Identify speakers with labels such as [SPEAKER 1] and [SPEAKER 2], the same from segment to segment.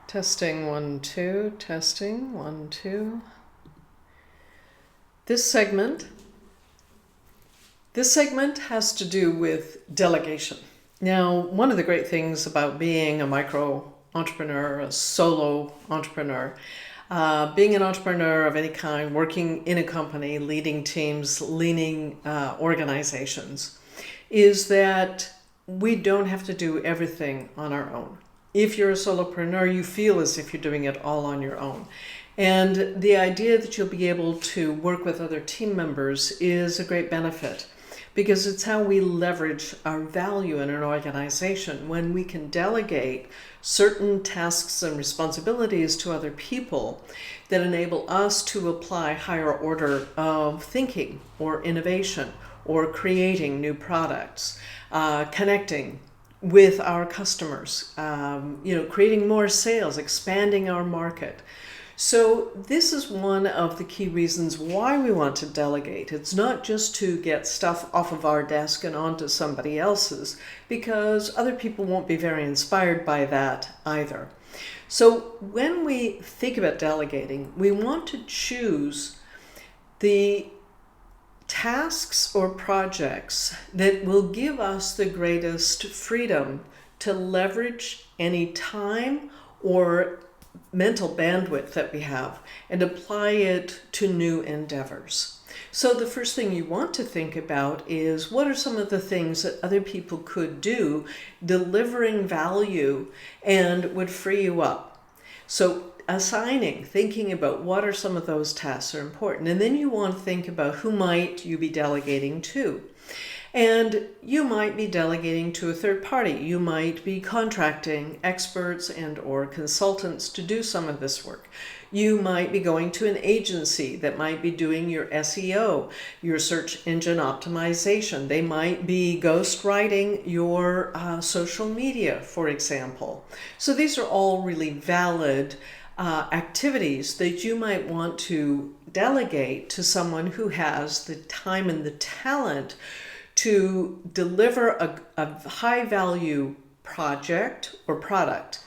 [SPEAKER 1] Testing 1, 2, testing 1, 2. This segment has to do with delegation. Now, one of the great things about being a micro entrepreneur, a solo entrepreneur, being an entrepreneur of any kind, working in a company, leading teams, leading organizations, is that we don't have to do everything on our own. If you're a solopreneur, you feel as if you're doing it all on your own. And the idea that you'll be able to work with other team members is a great benefit, because it's how we leverage our value in an organization when we can delegate certain tasks and responsibilities to other people that enable us to apply higher order of thinking or innovation or creating new products, connecting with our customers, creating more sales, expanding our market. So this is one of the key reasons why we want to delegate. It's not just to get stuff off of our desk and onto somebody else's, because other people won't be very inspired by that either. So when we think about delegating, we want to choose the tasks or projects that will give us the greatest freedom to leverage any time or mental bandwidth that we have and apply it to new endeavors. So the first thing you want to think about is, what are some of the things that other people could do delivering value and would free you up? So thinking about what are some of those tasks are important. And then you want to think about who might you be delegating to. And you might be delegating to a third party. You might be contracting experts and or consultants to do some of this work. You might be going to an agency that might be doing your SEO, your search engine optimization. They might be ghostwriting your social media, for example. So these are all really valid activities that you might want to delegate to someone who has the time and the talent to deliver a high value project or product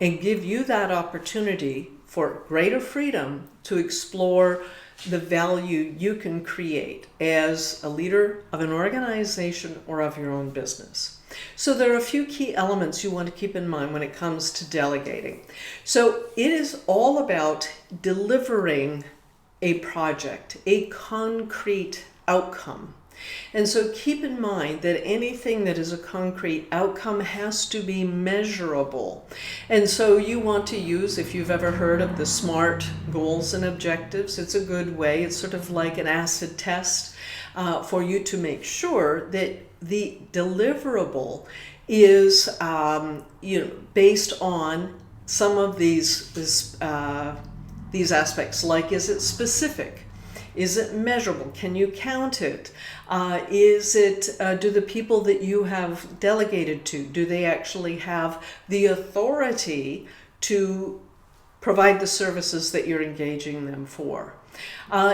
[SPEAKER 1] and give you that opportunity for greater freedom to explore the value you can create as a leader of an organization or of your own business. So there are a few key elements you want to keep in mind when it comes to delegating. So it is all about delivering a project, a concrete outcome. And so keep in mind that anything that is a concrete outcome has to be measurable. And so you want to use, if you've ever heard of the SMART goals and objectives, it's a good way. It's sort of like an acid test for you to make sure that the deliverable is based on some of these aspects. Like, is it specific? Is it measurable? Can you count it? Do the people that you have delegated to, do they actually have the authority to provide the services that you're engaging them for?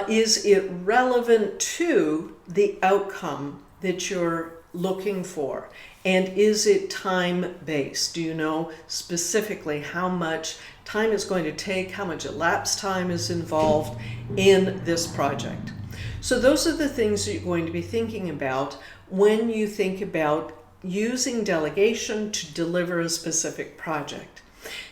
[SPEAKER 1] Is it relevant to the outcome that you're looking for? And is it time-based? Do you know specifically how much time it's going to take, how much elapsed time is involved in this project? So those are the things that you're going to be thinking about when you think about using delegation to deliver a specific project.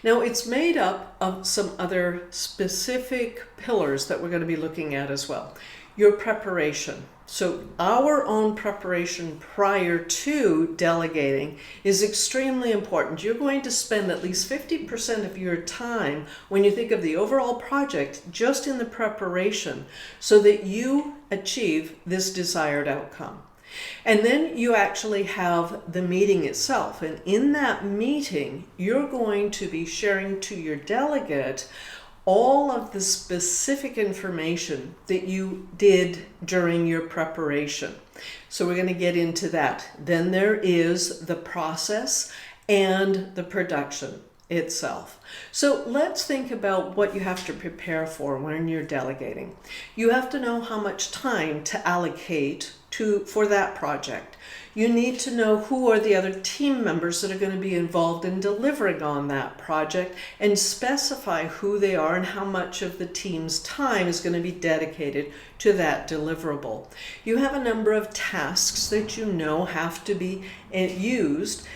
[SPEAKER 1] Now, it's made up of some other specific pillars that we're going to be looking at as well. Your preparation. So our own preparation prior to delegating is extremely important. You're going to spend at least 50% of your time when you think of the overall project just in the preparation so that you achieve this desired outcome. And then you actually have the meeting itself. And in that meeting, you're going to be sharing to your delegate all of the specific information that you did during your preparation. So we're going to get into that. Then there is the process and the production. itself. So let's think about what you have to prepare for when you're delegating. You have to know how much time to allocate for that project. You need to know who are the other team members that are going to be involved in delivering on that project, and specify who they are and how much of the team's time is going to be dedicated to that deliverable. You have a number of tasks that you know have to be used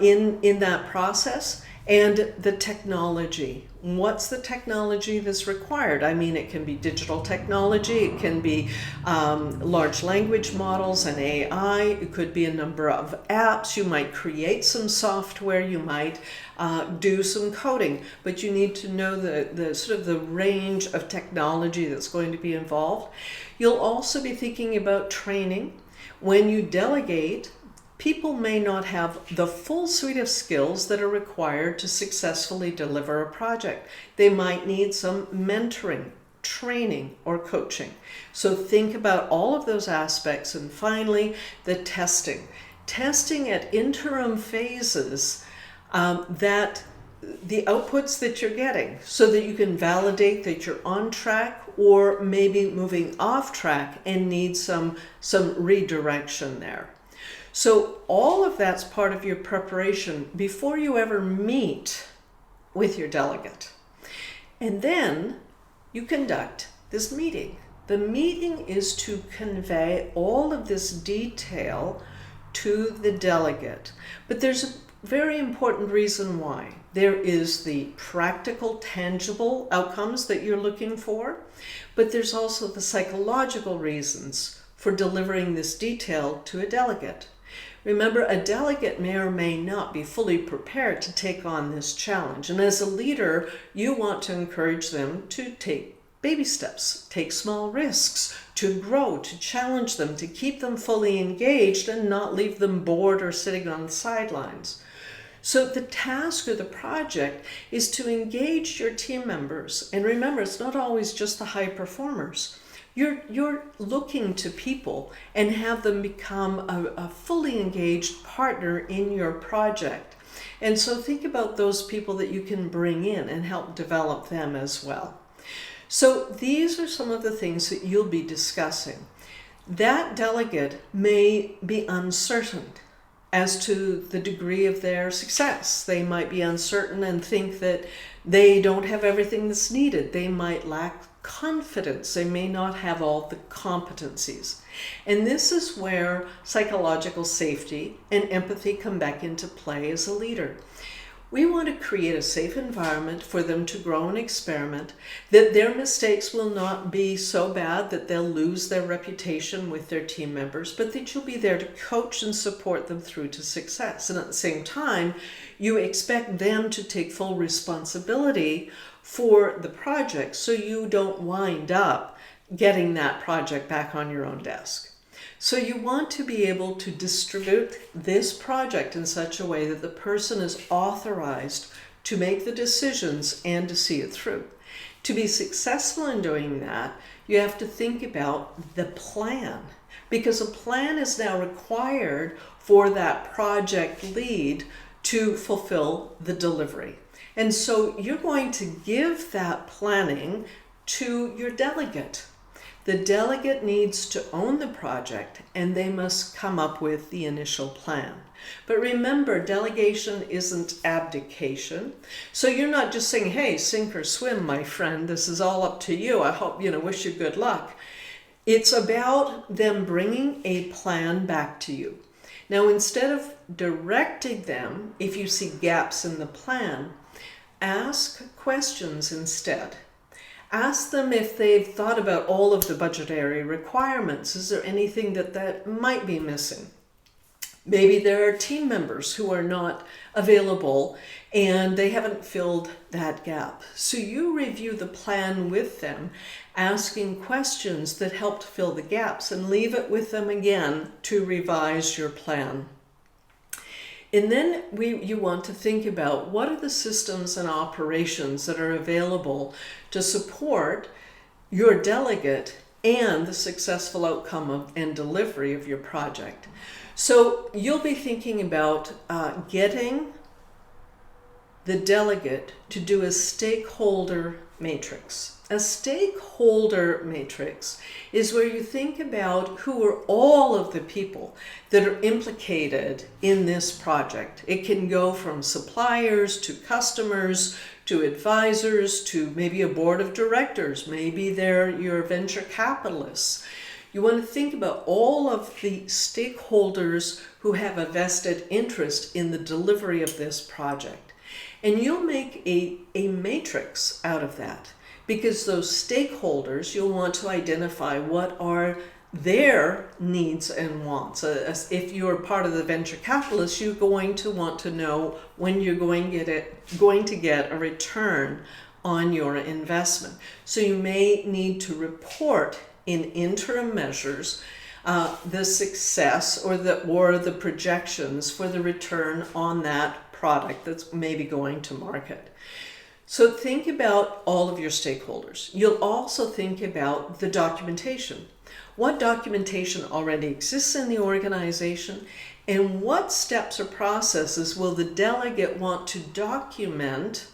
[SPEAKER 1] in that process, and the technology. What's the technology that's required? I mean, it can be digital technology, it can be large language models and AI, it could be a number of apps, you might create some software, you might do some coding, but you need to know the sort of the range of technology that's going to be involved. You'll also be thinking about training. When you delegate, people may not have the full suite of skills that are required to successfully deliver a project. They might need some mentoring, training, or coaching. So think about all of those aspects. And finally, the testing. Testing at interim phases that the outputs that you're getting, so that you can validate that you're on track or maybe moving off track and need some redirection there. So all of that's part of your preparation before you ever meet with your delegate. And then you conduct this meeting. The meeting is to convey all of this detail to the delegate. But there's a very important reason why. There is the practical, tangible outcomes that you're looking for, but there's also the psychological reasons for delivering this detail to a delegate. Remember, a delegate may or may not be fully prepared to take on this challenge. And as a leader, you want to encourage them to take baby steps, take small risks, to grow, to challenge them, to keep them fully engaged and not leave them bored or sitting on the sidelines. So the task or the project is to engage your team members. And remember, it's not always just the high performers. You're looking to people and have them become a fully engaged partner in your project. And so think about those people that you can bring in and help develop them as well. So these are some of the things that you'll be discussing. That delegate may be uncertain as to the degree of their success. They might be uncertain and think that they don't have everything that's needed. They might lack confidence. They may not have all the competencies. And this is where psychological safety and empathy come back into play as a leader. We want to create a safe environment for them to grow and experiment, that their mistakes will not be so bad that they'll lose their reputation with their team members, but that you'll be there to coach and support them through to success. And at the same time, you expect them to take full responsibility for the project so you don't wind up getting that project back on your own desk. So you want to be able to distribute this project in such a way that the person is authorized to make the decisions and to see it through. To be successful in doing that, you have to think about the plan, because a plan is now required for that project lead to fulfill the delivery. And so you're going to give that planning to your delegate. The delegate needs to own the project, and they must come up with the initial plan. But remember, delegation isn't abdication. So you're not just saying, hey, sink or swim, my friend. This is all up to you. I hope, wish you good luck. It's about them bringing a plan back to you. Now, instead of directing them, if you see gaps in the plan, ask questions instead. Ask them if they've thought about all of the budgetary requirements. Is there anything that might be missing? Maybe there are team members who are not available and they haven't filled that gap. So you review the plan with them, asking questions that helped fill the gaps, and leave it with them again to revise your plan. And then you want to think about what are the systems and operations that are available to support your delegate and the successful outcome and delivery of your project. So you'll be thinking about getting the delegate to do a stakeholder matrix. A stakeholder matrix is where you think about who are all of the people that are implicated in this project. It can go from suppliers to customers to advisors to maybe a board of directors. Maybe they're your venture capitalists. You want to think about all of the stakeholders who have a vested interest in the delivery of this project. And you'll make a matrix out of that, because those stakeholders, you'll want to identify what are their needs and wants. If you're part of the venture capitalists, you're going to want to know when you're going to get a return on your investment. So you may need to report in interim measures the success or the projections for the return on that product that's maybe going to market. So think about all of your stakeholders. You'll also think about the documentation. What documentation already exists in the organization, and what steps or processes will the delegate want to document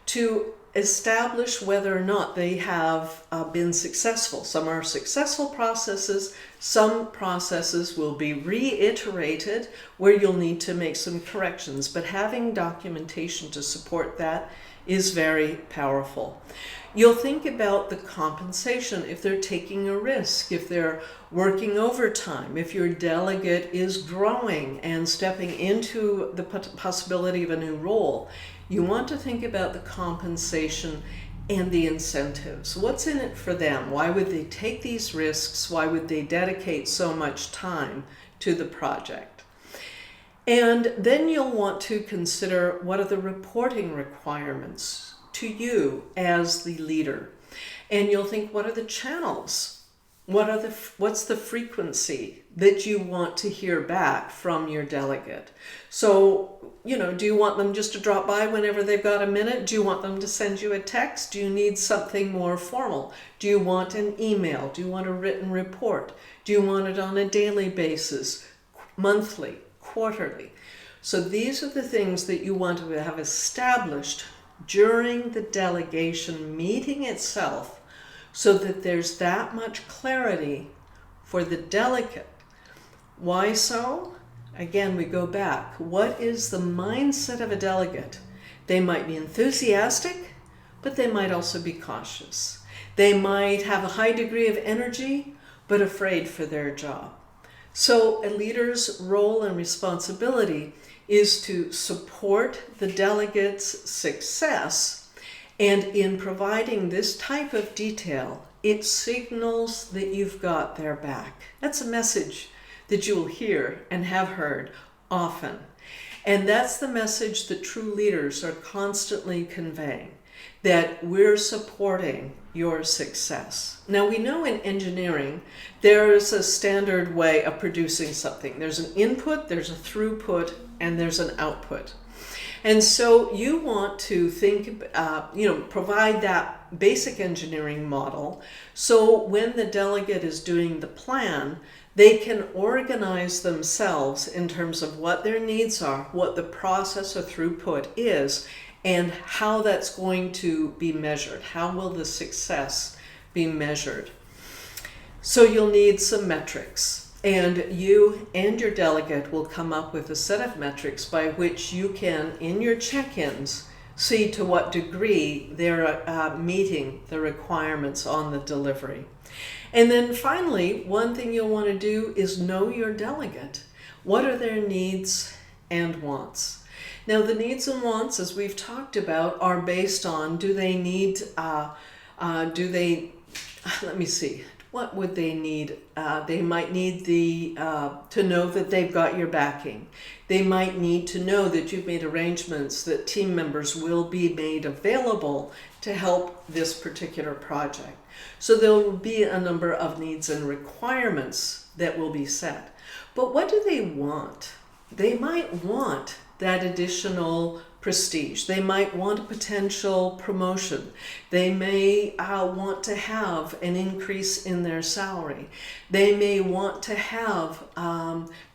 [SPEAKER 1] to establish whether or not they have been successful. Some are successful processes, some processes will be reiterated where you'll need to make some corrections, but having documentation to support that is very powerful. You'll think about the compensation, if they're taking a risk, if they're working overtime, if your delegate is growing and stepping into the possibility of a new role. You want to think about the compensation and the incentives. What's in it for them? Why would they take these risks? Why would they dedicate so much time to the project? And then you'll want to consider what are the reporting requirements to you as the leader. And you'll think, what are the channels? What's the frequency that you want to hear back from your delegate? So, do you want them just to drop by whenever they've got a minute? Do you want them to send you a text? Do you need something more formal? Do you want an email? Do you want a written report? Do you want it on a daily basis, monthly, quarterly? So these are the things that you want to have established during the delegation meeting itself, so that there's that much clarity for the delegate. Why so? Again, we go back. What is the mindset of a delegate? They might be enthusiastic, but they might also be cautious. They might have a high degree of energy, but afraid for their job. So a leader's role and responsibility is to support the delegate's success. And in providing this type of detail, it signals that you've got their back. That's a message that you will hear and have heard often. And that's the message that true leaders are constantly conveying, that we're supporting your success. Now, we know in engineering, there's a standard way of producing something. There's an input, there's a throughput, and there's an output. And so you want to provide that basic engineering model, so when the delegate is doing the plan, they can organize themselves in terms of what their needs are, what the process or throughput is, and how that's going to be measured. How will the success be measured? So you'll need some metrics. And you and your delegate will come up with a set of metrics by which you can, in your check-ins, see to what degree they're meeting the requirements on the delivery. And then finally, one thing you'll want to do is know your delegate. What are their needs and wants? Now, the needs and wants, as we've talked about, are based on, what would they need? They might need to know that they've got your backing. They might need to know that you've made arrangements that team members will be made available to help this particular project. So there will be a number of needs and requirements that will be set. But what do they want? They might want that additional prestige. They might want a potential promotion. They may want to have an increase in their salary. They may want to have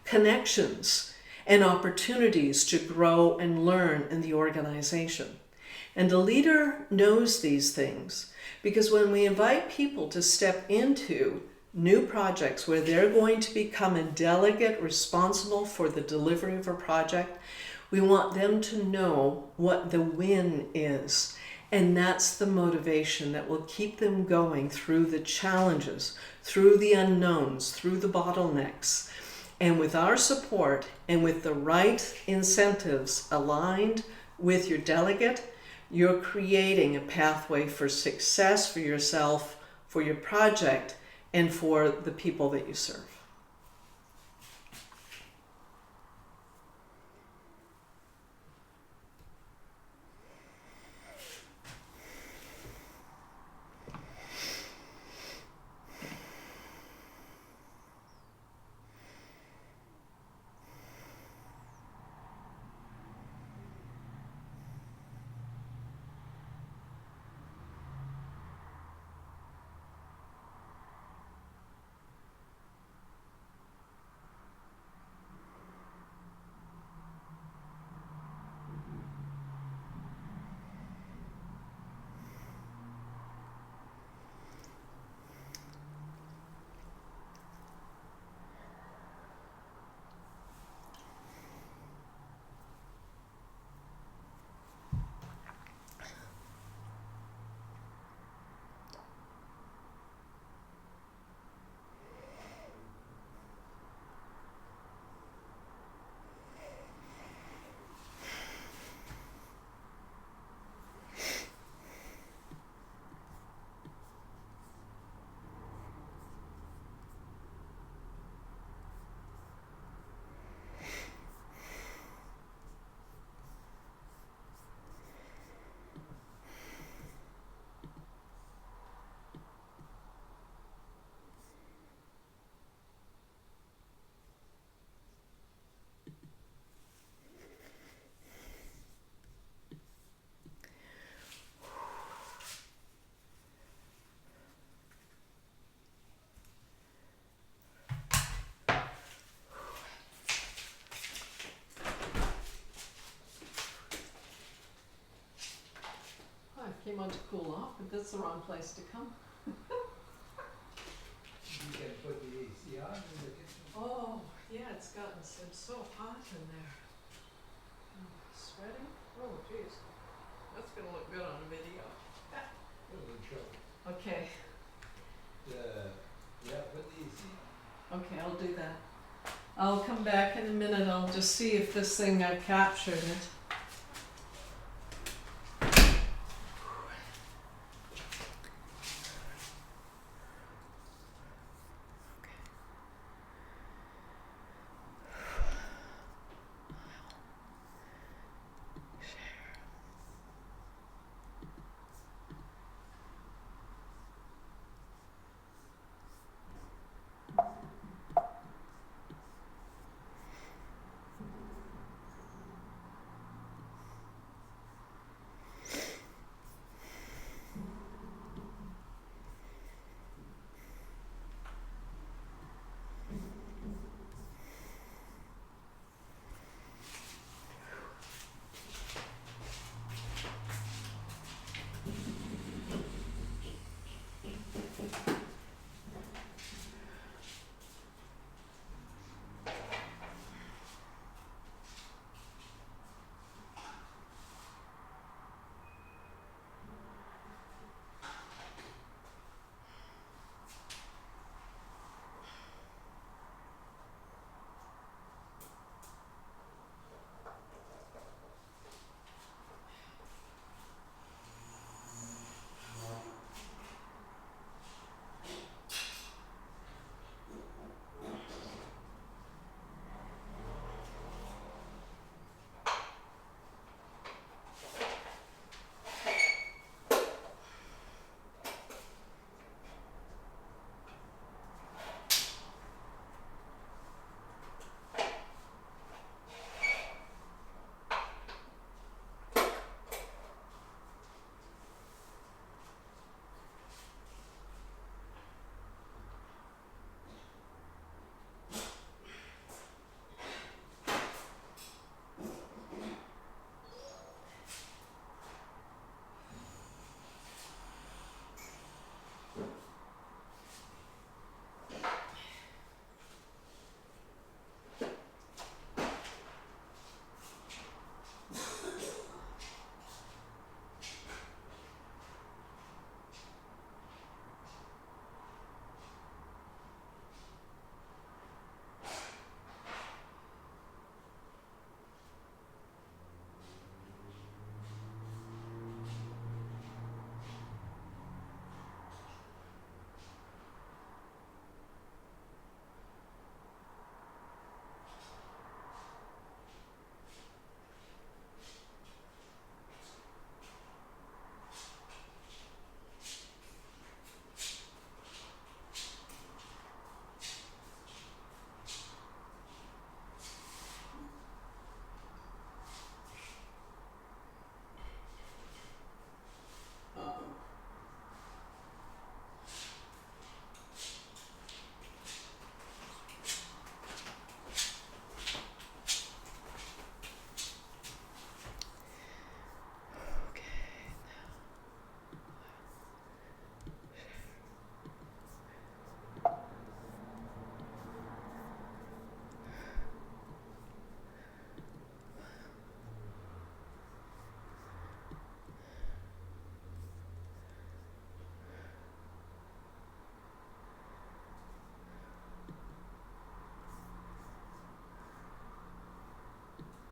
[SPEAKER 1] connections and opportunities to grow and learn in the organization. And a leader knows these things because when we invite people to step into new projects where they're going to become a delegate responsible for the delivery of a project, we want them to know what the win is. And that's the motivation that will keep them going through the challenges, through the unknowns, through the bottlenecks. And with our support and with the right incentives aligned with your delegate, you're creating a pathway for success for yourself, for your project, and for the people that you serve. Came on to cool off, but that's the wrong place to come.
[SPEAKER 2] You can put the AC on in the kitchen.
[SPEAKER 1] Oh, yeah, it's so hot in there. Sweating? Oh, geez. That's gonna look good on a video.
[SPEAKER 2] It'll show.
[SPEAKER 1] Okay,
[SPEAKER 2] Yeah, put the AC on.
[SPEAKER 1] okay, I'll do that. I'll come back in a minute. I'll just see if this thing, I've captured it.